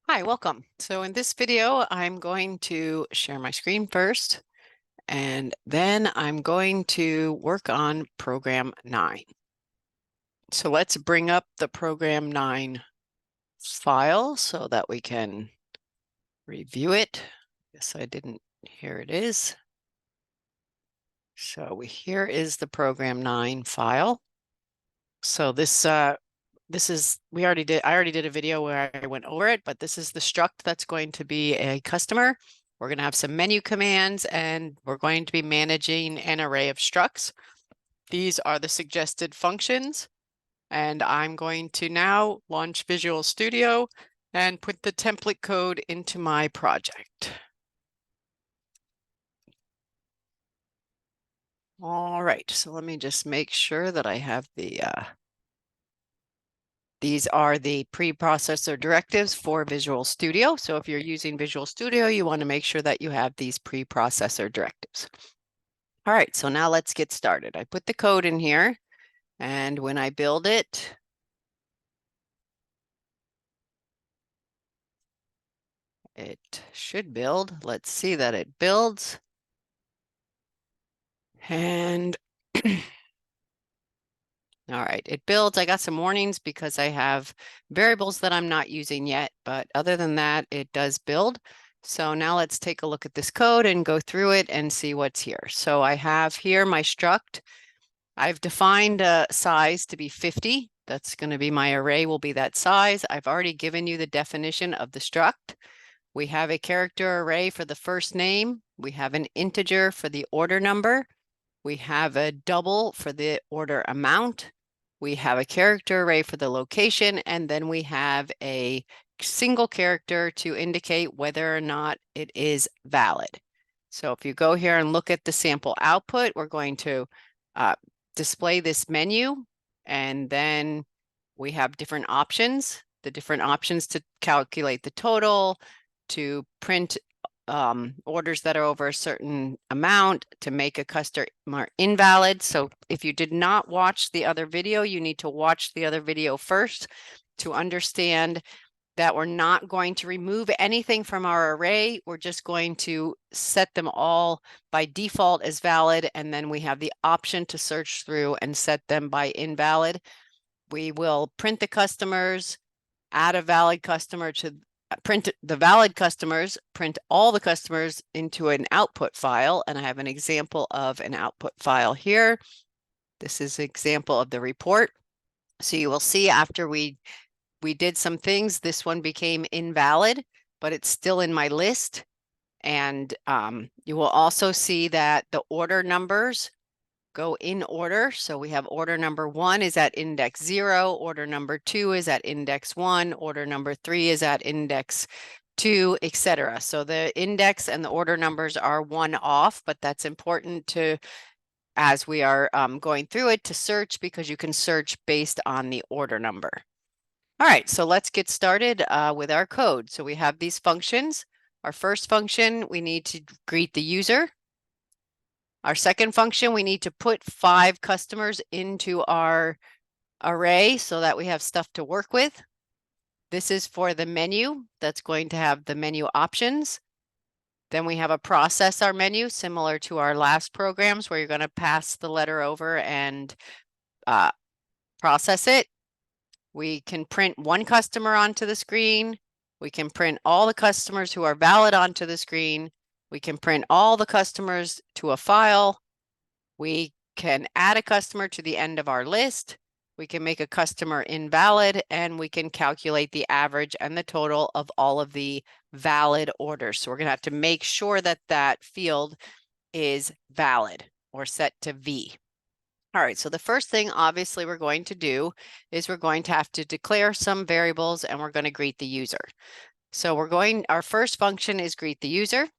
Hi, welcome. So in this video, I'm going to share my screen first, and then I'm going to work on program 9. So let's bring up the program 9 file so that we can review it. Yes, I didn't. Here it is. So here is the program 9 file. So I already did a video where I went over it, but this is the struct that's going to be a customer. We're going to have some menu commands, and we're going to be managing an array of structs. These are the suggested functions, and I'm going to now launch Visual Studio and put the template code into my project. All right, so let me just make sure that I have these are the preprocessor directives for Visual Studio. So if you're using Visual Studio, you want to make sure that you have these preprocessor directives. All right, so now let's get started. I put the code in here, and when I build it, it should build. Let's see that it builds. And all right, it builds. I got some warnings because I have variables that I'm not using yet, but other than that, it does build. So now let's take a look at this code and go through it and see what's here. So I have here my struct. I've defined a size to be 50. That's going to be my array will be that size. I've already given you the definition of the struct. We have a character array for the first name. We have an integer for the order number. We have a double for the order amount. We have a character array for the location, and then we have a single character to indicate whether or not it is valid. So if you go here and look at the sample output, we're going to display this menu, and then we have different options, the different options to calculate the total, to print orders that are over a certain amount, to make a customer invalid. So if you did not watch the other video, you need to watch the other video first to understand that we're not going to remove anything from our array. We're just going to set them all by default as valid, and then we have the option to search through and set them by invalid. We will print the customers, add a valid customer to print the valid customers, print all the customers into an output file. And I have an example of an output file here. This is an example of the report. So you will see after we did some things, this one became invalid, but it's still in my list. And you will also see that the order numbers go in order. So we have order number 1 is at index 0, order number 2 is at index 1, order number 3 is at index 2, etc. So the index and the order numbers are one off, but that's important to, as we are going through it, to search, because you can search based on the order number. All right, so let's get started with our code. So we have these functions. Our first function, we need to greet the user. Our second function, we need to put 5 customers into our array so that we have stuff to work with. This is for the menu that's going to have the menu options. Then we have a process our menu, similar to our last programs, where you're going to pass the letter over and process it. We can print one customer onto the screen. We can print all the customers who are valid onto the screen. We can print all the customers to a file. We can add a customer to the end of our list. We can make a customer invalid, and we can calculate the average and the total of all of the valid orders. So we're going to have to make sure that that field is valid or set to V. All right, so the first thing obviously we're going to do is we're going to have to declare some variables, and we're going to greet the user. So our first function is greet the user.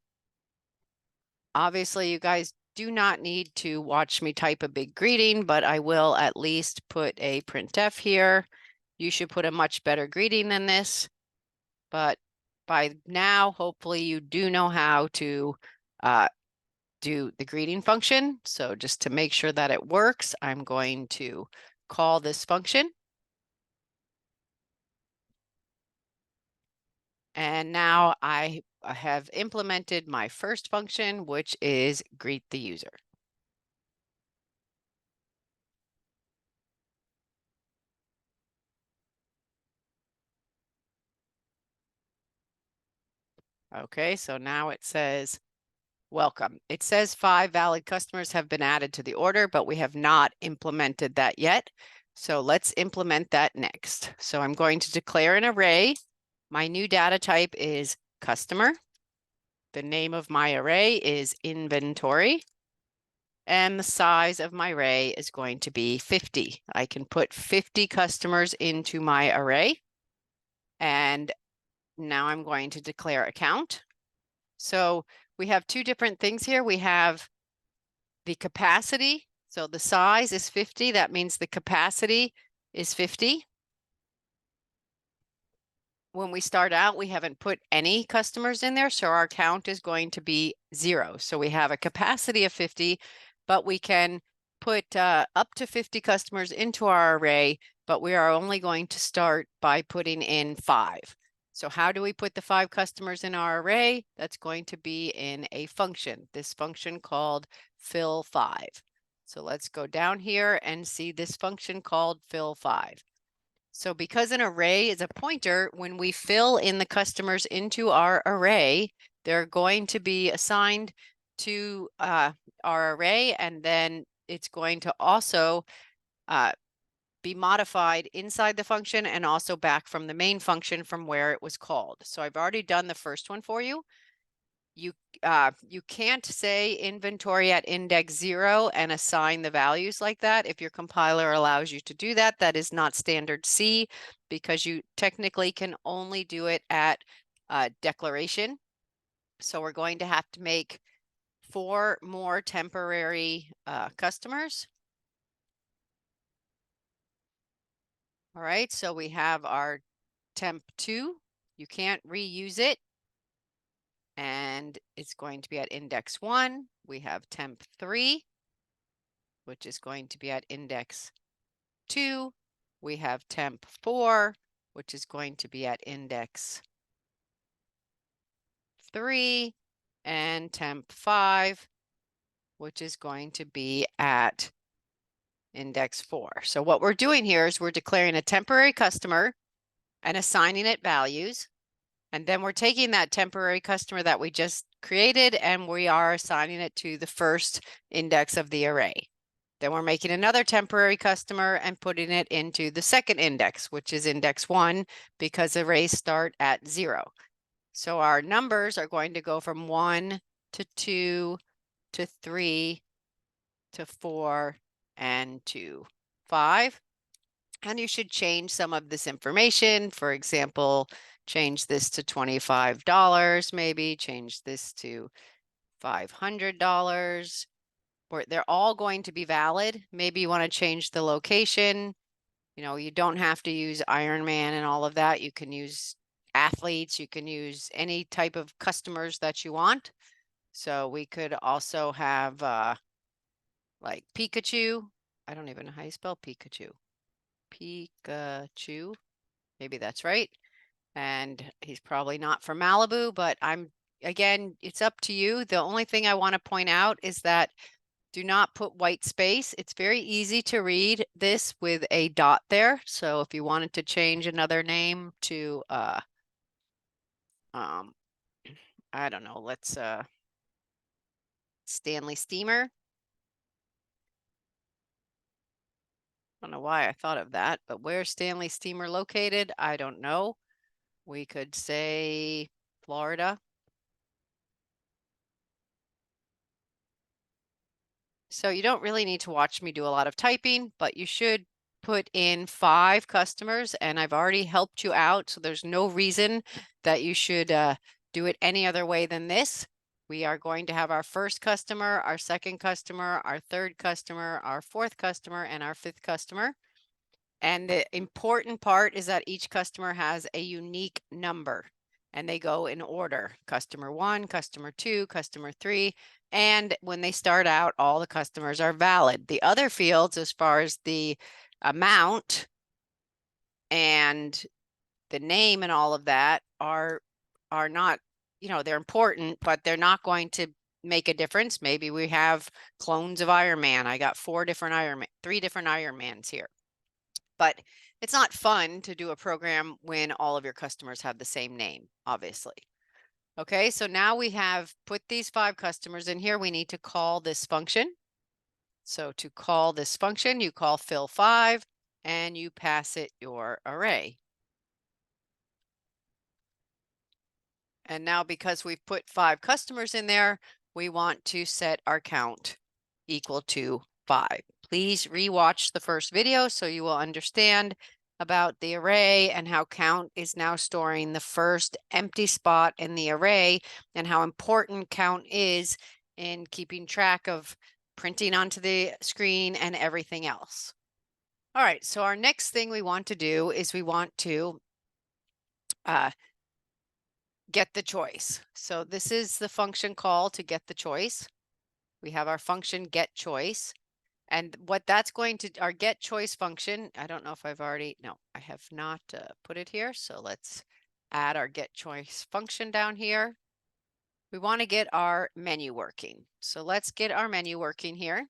Obviously, you guys do not need to watch me type a big greeting, but I will at least put a printf here. You should put a much better greeting than this, but by now, hopefully you do know how to do the greeting function. So just to make sure that it works, I'm going to call this function. And now I have implemented my first function, which is greet the user. Okay, so now it says, welcome. It says 5 valid customers have been added to the order, but we have not implemented that yet. So let's implement that next. So I'm going to declare an array. My new data type is customer. The name of my array is inventory. And the size of my array is going to be 50. I can put 50 customers into my array. And now I'm going to declare account. So we have two different things here. We have the capacity. So the size is 50. That means the capacity is 50. When we start out, we haven't put any customers in there, so our count is going to be 0. So we have a capacity of 50, but we can put up to 50 customers into our array, but we are only going to start by putting in 5. So how do we put the 5 customers in our array? That's going to be in a function, this function called fill5. So let's go down here and see this function called fill5. So because an array is a pointer, when we fill in the customers into our array, they're going to be assigned to our array, and then it's going to also be modified inside the function and also back from the main function from where it was called. So I've already done the first one for you. You can't say inventory at index 0 and assign the values like that. If your compiler allows you to do that, that is not standard C, because you technically can only do it at declaration. So we're going to have to make 4 more temporary customers. All right, so we have our temp2. You can't reuse it. And it's going to be at index 1. We have temp3, which is going to be at index 2. We have temp4, which is going to be at index 3, and temp5, which is going to be at index 4. So what we're doing here is we're declaring a temporary customer and assigning it values. And then we're taking that temporary customer that we just created and we are assigning it to the first index of the array. Then we're making another temporary customer and putting it into the second index, which is index 1, because arrays start at 0. So our numbers are going to go from 1 to 2 to 3 to 4 and to 5. And you should change some of this information. For example, change this to $25, maybe change this to $500. Or they're all going to be valid. Maybe you want to change the location. You know, you don't have to use Ironman and all of that. You can use athletes. You can use any type of customers that you want. So we could also have like Pikachu. I don't even know how you spell Pikachu. Pikachu. Maybe that's right. And he's probably not from Malibu, but again, it's up to you. The only thing I want to point out is that do not put white space. It's very easy to read this with a dot there. So if you wanted to change another name to, I don't know, let's, Stanley Steamer. I don't know why I thought of that, but where's Stanley Steamer located? I don't know. We could say Florida. So you don't really need to watch me do a lot of typing, but you should put in 5 customers, and I've already helped you out. So there's no reason that you should do it any other way than this. We are going to have our first customer, our second customer, our third customer, our fourth customer, and our fifth customer. And the important part is that each customer has a unique number and they go in order. Customer 1, customer 2, customer 3. And when they start out, all the customers are valid. The other fields, as far as the amount and the name and all of that, are are not, you know, they're important, but they're not going to make a difference. Maybe we have clones of Iron Man. I got 3 different Iron Mans here. But it's not fun to do a program when all of your customers have the same name, obviously. Okay, so now we have put these 5 customers in here. We need to call this function. So to call this function, you call fill5 and you pass it your array. And now because we've put 5 customers in there, we want to set our count equal to 5. Please rewatch the first video so you will understand about the array and how count is now storing the first empty spot in the array and how important count is in keeping track of printing onto the screen and everything else. All right, so our next thing we want to do is we want to get the choice. So this is the function call to get the choice. We have our function get choice. And what that's going to, our get choice function, I don't know if I've already, no, I have not put it here. So let's add our get choice function down here. We want to get our menu working. So let's get our menu working here.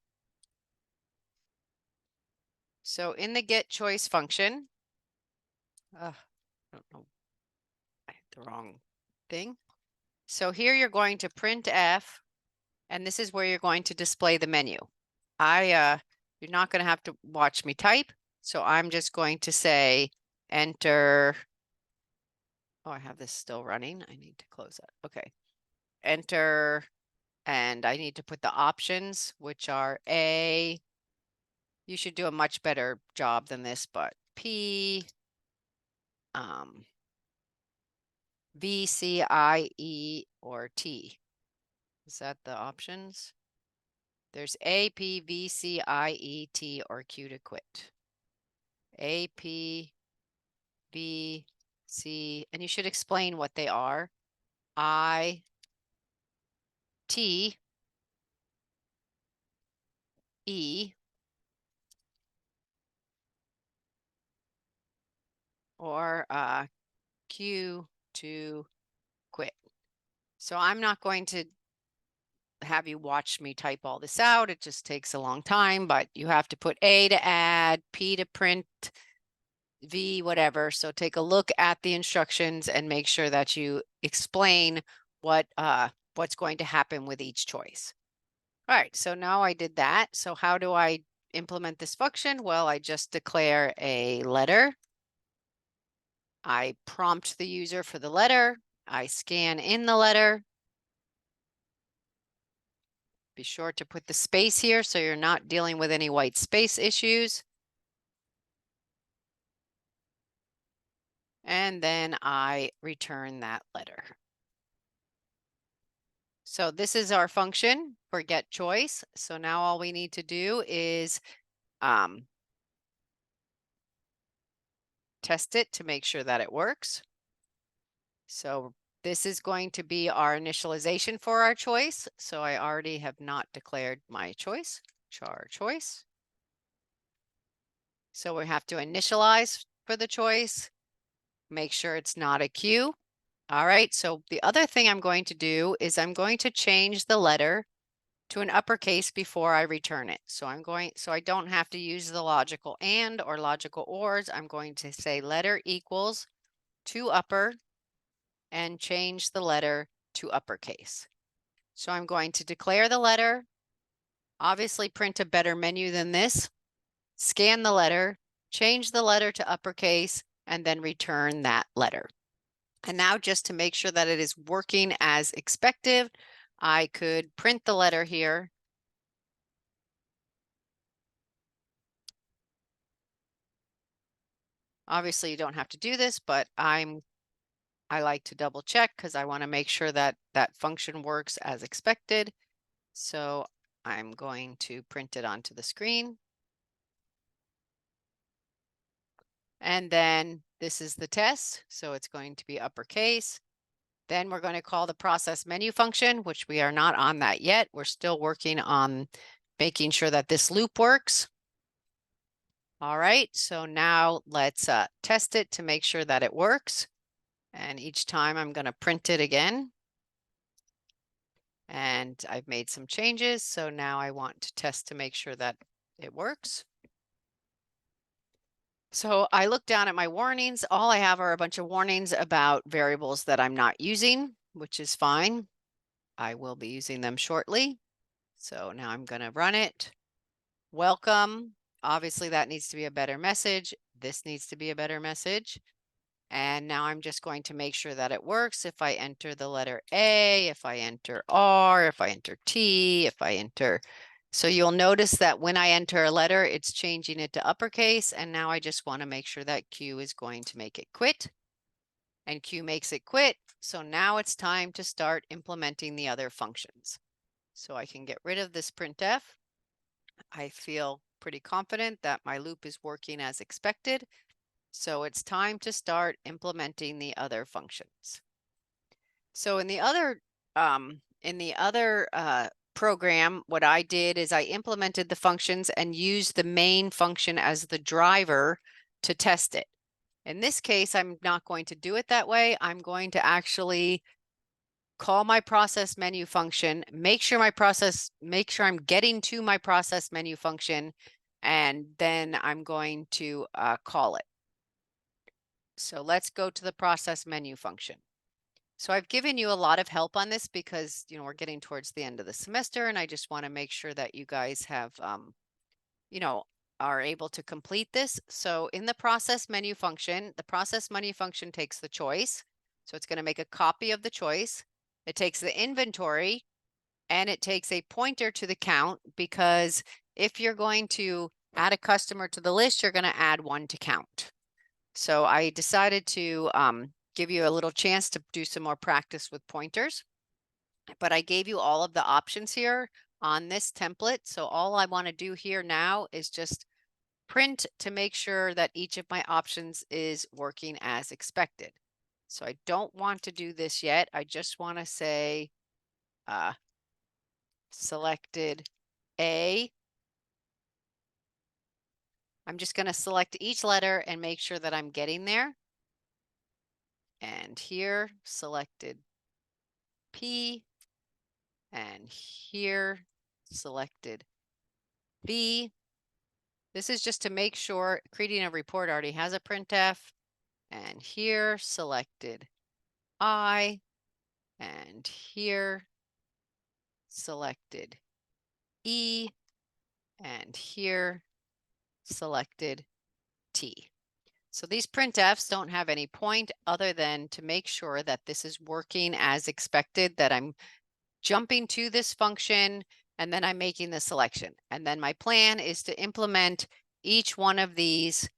So in the get choice function, I don't know, I hit the wrong thing. So here you're going to print F, and this is where you're going to display the menu. You're not going to have to watch me type. So I'm just going to say enter. Oh, I have this still running. I need to close that. Okay. Enter, and I need to put the options, which are A. You should do a much better job than this, but P, V, C, I, E, or T. Is that the options? There's A, P, V, C, I, E, T, or Q to quit. A, P, V, C, and you should explain what they are. I, T, E, or Q to quit. So I'm not going to have you watch me type all this out. It just takes a long time, but you have to put A to add, P to print, V, whatever. So take a look at the instructions and make sure that you explain what's going to happen with each choice. All right, so now I did that. So how do I implement this function? Well, I just declare a letter. I prompt the user for the letter. I scan in the letter. Be sure to put the space here so you're not dealing with any white space issues. And then I return that letter. So this is our function for get choice. So now all we need to do is test it to make sure that it works. So this is going to be our initialization for our choice. So I already have not declared my choice, char choice. So we have to initialize for the choice, make sure it's not a Q. All right, so the other thing I'm going to do is I'm going to change the letter to an uppercase before I return it. So I don't have to use the logical and or logical ors. I'm going to say letter equals to upper and change the letter to uppercase. So I'm going to declare the letter, obviously print a better menu than this, scan the letter, change the letter to uppercase, and then return that letter. And now just to make sure that it is working as expected, I could print the letter here. Obviously you don't have to do this, but I like to double check because I want to make sure that that function works as expected. So I'm going to print it onto the screen. And then this is the test. So it's going to be uppercase. Then we're going to call the process menu function, which we are not on that yet. We're still working on making sure that this loop works. All right, so now let's test it to make sure that it works. And each time I'm going to print it again. And I've made some changes. So now I want to test to make sure that it works. So I look down at my warnings. All I have are a bunch of warnings about variables that I'm not using, which is fine. I will be using them shortly. So now I'm going to run it. Welcome. Obviously, that needs to be a better message. This needs to be a better message. And now I'm just going to make sure that it works. If I enter the letter A, if I enter R, if I enter T, if I enter. So you'll notice that when I enter a letter, it's changing it to uppercase. And now I just want to make sure that Q is going to make it quit. And Q makes it quit. So now it's time to start implementing the other functions. So I can get rid of this printf. I feel pretty confident that my loop is working as expected. So it's time to start implementing the other functions. So in the other program, what I did is I implemented the functions and used the main function as the driver to test it. In this case, I'm not going to do it that way. I'm going to actually call my process menu function, make sure I'm getting to my process menu function, and then I'm going to call it. So let's go to the process menu function. So I've given you a lot of help on this because, we're getting towards the end of the semester and I just want to make sure that you guys have, are able to complete this. So in the process menu function, the process menu function takes the choice. So it's going to make a copy of the choice. It takes the inventory and it takes a pointer to the count, because if you're going to add a customer to the list, you're going to add one to count. So I decided to give you a little chance to do some more practice with pointers, but I gave you all of the options here on this template. So all I want to do here now is just print to make sure that each of my options is working as expected. So I don't want to do this yet. I just want to say selected A. I'm just going to select each letter and make sure that I'm getting there. And here selected P, and here selected B. This is just to make sure creating a report already has a printf, and here selected I, and here selected E, and here selected T. So these printfs don't have any point other than to make sure that this is working as expected, that I'm jumping to this function and then I'm making the selection. And then my plan is to implement each one of these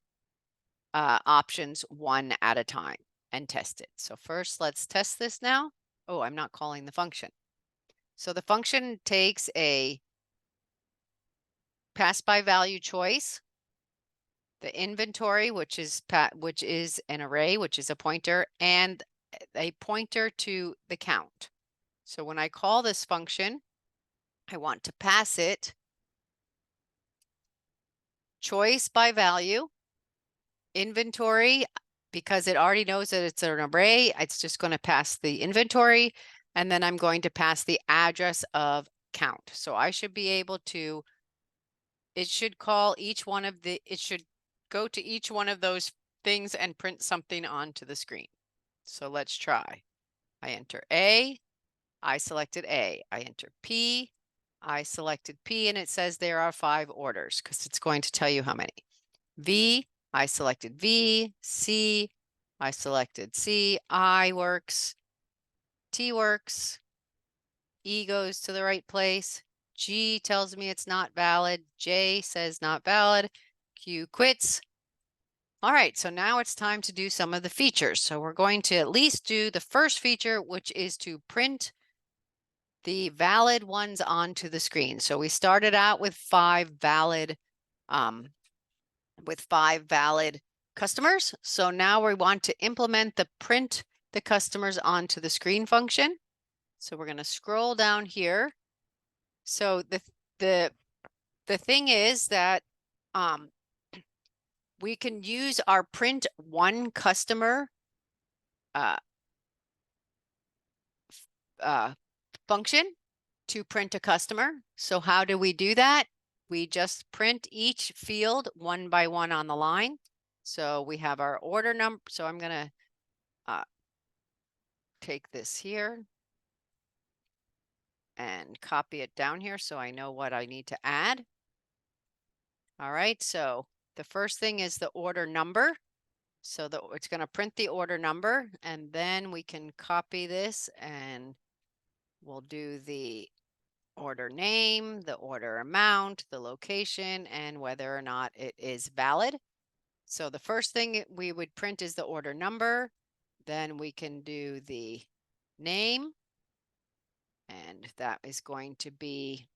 options one at a time and test it. So first, let's test this now. Oh, I'm not calling the function. So the function takes a pass by value choice, the inventory, which is an array, which is a pointer, and a pointer to the count. So when I call this function, I want to pass it choice by value, inventory, because it already knows that it's an array, it's just going to pass the inventory, and then I'm going to pass the address of count. So I should be able to, it should call each one of the, it should go to each one of those things and print something onto the screen. So let's try. I enter A, I selected A. I enter P, I selected P, and it says there are 5 orders because it's going to tell you how many. V, I selected V. C, I selected C. I works. T works. E goes to the right place. G tells me it's not valid. J says not valid. Q quits. All right, so now it's time to do some of the features. So we're going to at least do the first feature, which is to print the valid ones onto the screen. So we started out with 5 valid customers. So now we want to implement the print the customers onto the screen function. So we're going to scroll down here. So the thing is that we can use our print one customer function to print a customer. So how do we do that? We just print each field one by one on the line. So we have our order number. So I'm going to take this here and copy it down here so I know what I need to add. All right, so the first thing is the order number. So that it's going to print the order number, and then we can copy this and we'll do the order name, the order amount, the location, and whether or not it is valid. So the first thing we would print is the order number. Then we can do the name, and that is going to be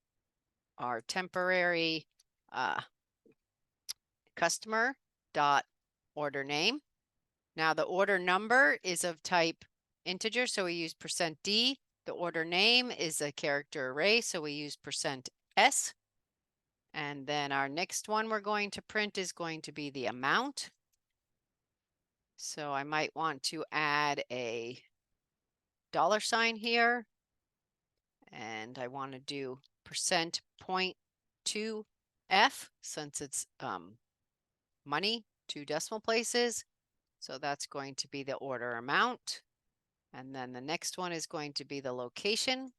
our temporary customer dot order name. Now the order number is of type integer, so we use %D. The order name is a character array, so we use %S. And then our next one we're going to print is going to be the amount. So I might want to add a $sign here. And I want to do %.2F since it's money, 2 decimal places. So that's going to be the order amount. And then the next one is going to be the location.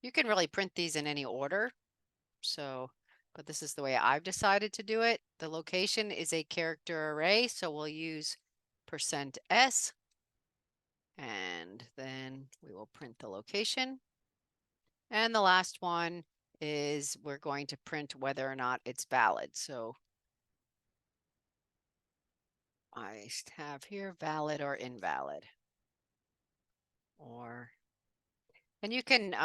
You can really print these in any order. So, but this is the way I've decided to do it. The location is a character array, so we'll use %S. And then we will print the location. And the last one is we're going to print whether or not it's valid. So I have here valid or invalid. And you can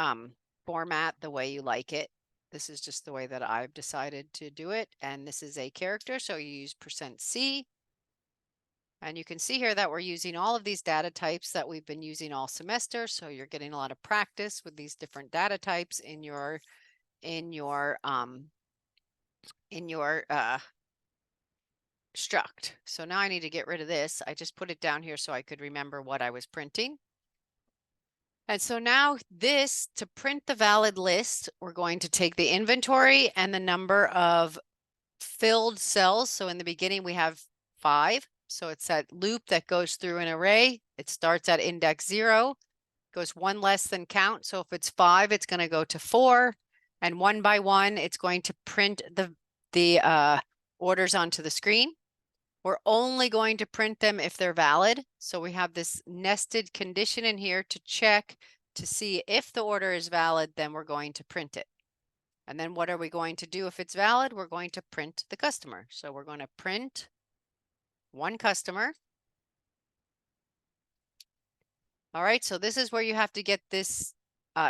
format the way you like it. This is just the way that I've decided to do it. And this is a character, so you use %C. And you can see here that we're using all of these data types that we've been using all semester. So you're getting a lot of practice with these different data types in your struct. So now I need to get rid of this. I just put it down here so I could remember what I was printing. And so now this, to print the valid list, we're going to take the inventory and the number of filled cells. So in the beginning we have 5. So it's that loop that goes through an array. It starts at index 0, goes 1 less than count. So if it's 5, it's going to go to 4. And 1 by 1, it's going to print the orders onto the screen. We're only going to print them if they're valid. So we have this nested condition in here to check to see if the order is valid, then we're going to print it. And then what are we going to do if it's valid? We're going to print the customer. So we're going to print one customer. All right, so this is where you have to get this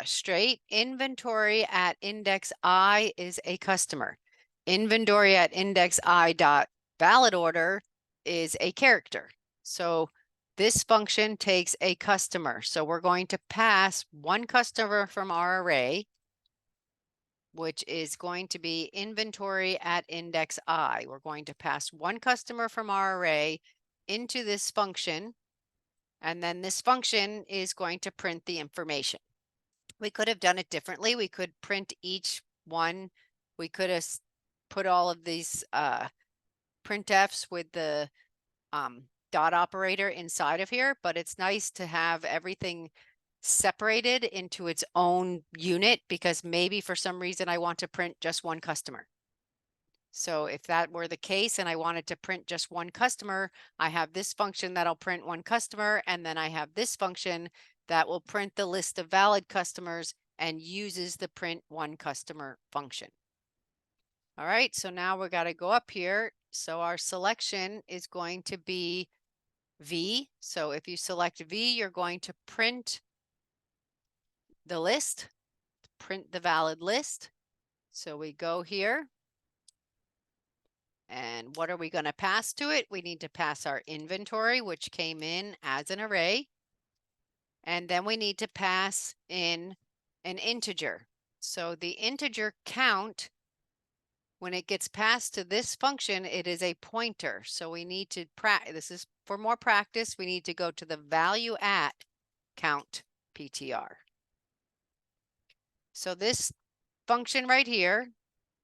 straight. Inventory at index I is a customer. Inventory at index I dot valid order is a character. So this function takes a customer. So we're going to pass one customer from our array, which is going to be inventory at index I. We're going to pass one customer from our array into this function, and then this function is going to print the information. We could have done it differently. We could print each one. We could have put all of these printfs with the dot operator inside of here, but it's nice to have everything separated into its own unit because maybe for some reason I want to print just one customer. So if that were the case and I wanted to print just one customer, I have this function that'll print one customer, and then I have this function that will print the list of valid customers and uses the print one customer function. All right, so now we got to go up here. So our selection is going to be V. So if you select V, you're going to print the list, print the valid list. So we go here. And what are we going to pass to it? We need to pass our inventory, which came in as an array. And then we need to pass in an integer. So the integer count, when it gets passed to this function, it is a pointer. So we need to this is for more practice. We need to go to the value at count PTR. So this function right here,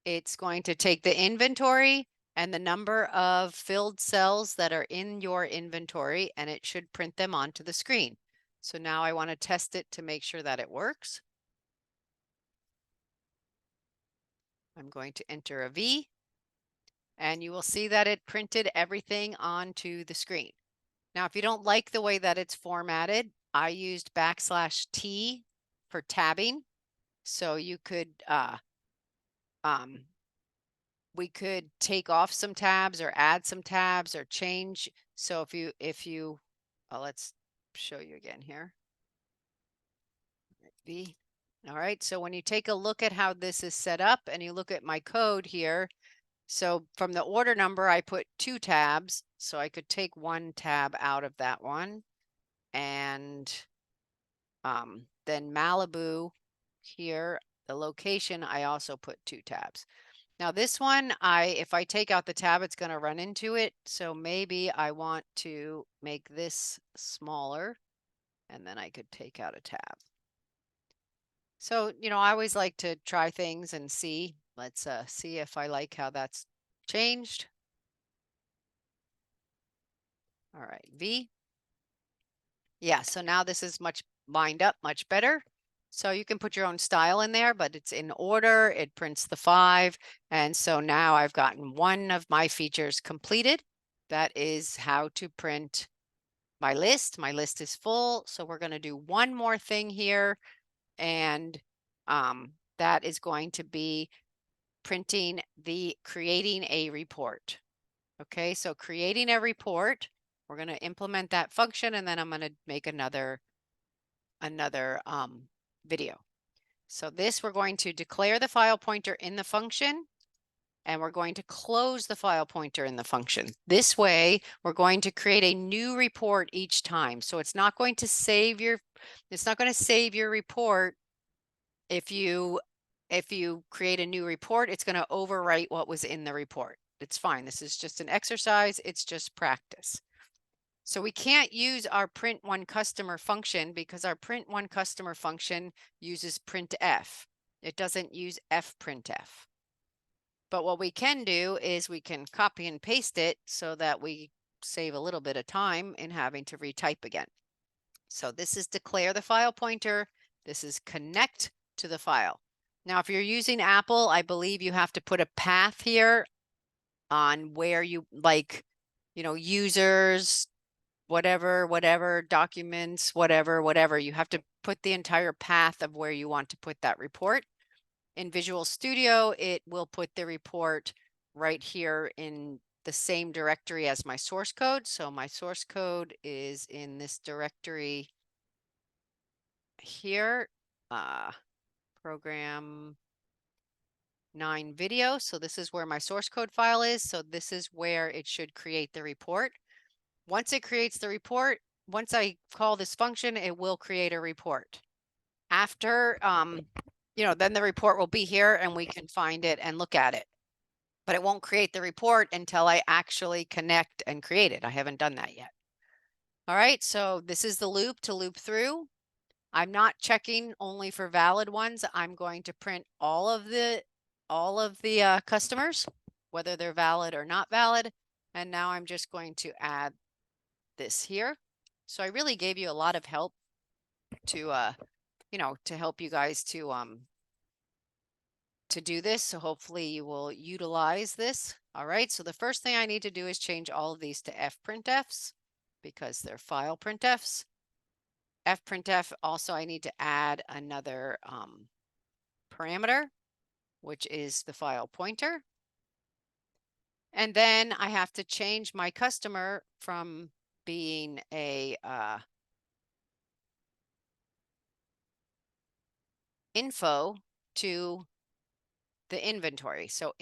it's going to take the inventory and the number of filled cells that are in your inventory, and it should print them onto the screen. So now I want to test it to make sure that it works. I'm going to enter a V, and you will see that it printed everything onto the screen. Now, if you don't like the way that it's formatted, I used \T for tabbing. So you could, we could take off some tabs or add some tabs or change. So if you, let's show you again here. V. All right. So when you take a look at how this is set up and you look at my code here, so from the order number, I put 2 tabs. So I could take 1 tab out of that one. And then Malibu here, the location, I also put 2 tabs. Now this one, if I take out the tab, it's going to run into it. So maybe I want to make this smaller, and then I could take out a tab. So, I always like to try things and see. Let's see if I like how that's changed. All right, V. Yeah, so now this is lined up much better. So you can put your own style in there, but it's in order. It prints the 5. And so now I've gotten one of my features completed. That is how to print my list. My list is full. So we're going to do one more thing here. And that is going to be creating a report. Okay, so creating a report, we're going to implement that function, and then I'm going to make another video. So this, we're going to declare the file pointer in the function, and we're going to close the file pointer in the function. This way, we're going to create a new report each time. So it's not going to save your report. If you create a new report, it's going to overwrite what was in the report. It's fine. This is just an exercise. It's just practice. So we can't use our print one customer function because our print one customer function uses printf. It doesn't use fprintf. But what we can do is we can copy and paste it so that we save a little bit of time in having to retype again. So this is declare the file pointer. This is connect to the file. Now, if you're using Apple, I believe you have to put a path here on where you users, whatever, documents, whatever. You have to put the entire path of where you want to put that report. In Visual Studio, it will put the report right here in the same directory as my source code. So my source code is in this directory here, program 9 video. So this is where my source code file is. So this is where it should create the report. Once it creates the report, once I call this function, it will create a report. After, then the report will be here and we can find it and look at it. But it won't create the report until I actually connect and create it. I haven't done that yet. All right, so this is the loop to loop through. I'm not checking only for valid ones. I'm going to print all of the customers, whether they're valid or not valid. And now I'm just going to add this here. So I really gave you a lot of help to help you guys to do this. So hopefully you will utilize this. All right. So the first thing I need to do is change all of these to fprintfs because they're file printfs. Fprintf, also I need to add another parameter, which is the file pointer. And then I have to change my customer from being a info to the inventory. So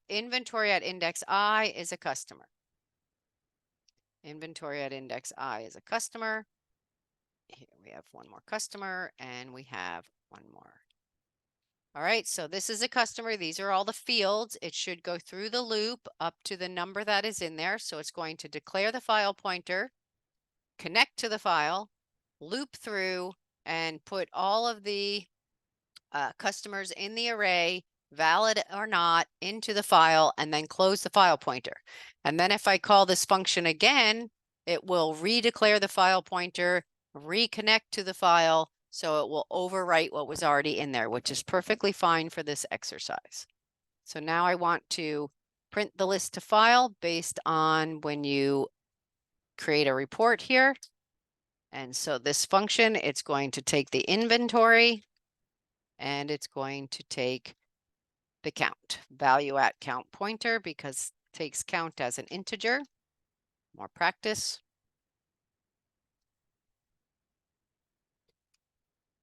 inventory at index I is a customer. Inventory at index I is a customer. Here we have one more customer and we have one more. All right, so this is a customer. These are all the fields. It should go through the loop up to the number that is in there. So it's going to declare the file pointer, connect to the file, loop through, and put all of the customers in the array, valid or not, into the file, and then close the file pointer. And then if I call this function again, it will redeclare the file pointer, reconnect to the file, so it will overwrite what was already in there, which is perfectly fine for this exercise. So now I want to print the list to file based on when you create a report here. And so this function, it's going to take the inventory and it's going to take the count, value at count pointer, because it takes count as an integer. More practice.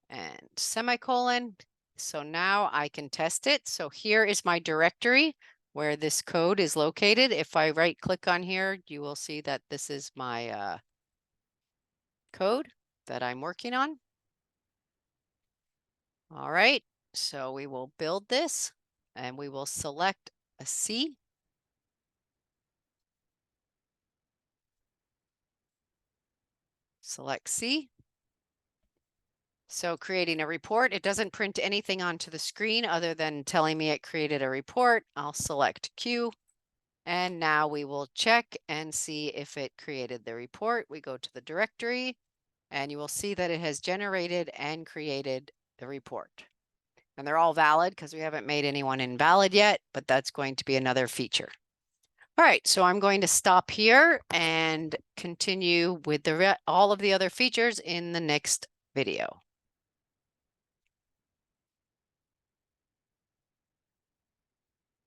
And semicolon. So now I can test it. So here is my directory where this code is located. If I right click on here, you will see that this is my code that I'm working on. All right, so we will build this and we will select a C. Select C. So creating a report, it doesn't print anything onto the screen other than telling me it created a report. I'll select Q. And now we will check and see if it created the report. We go to the directory and you will see that it has generated and created the report. And they're all valid because we haven't made anyone invalid yet, but that's going to be another feature. All right, so I'm going to stop here and continue with all of the other features in the next video.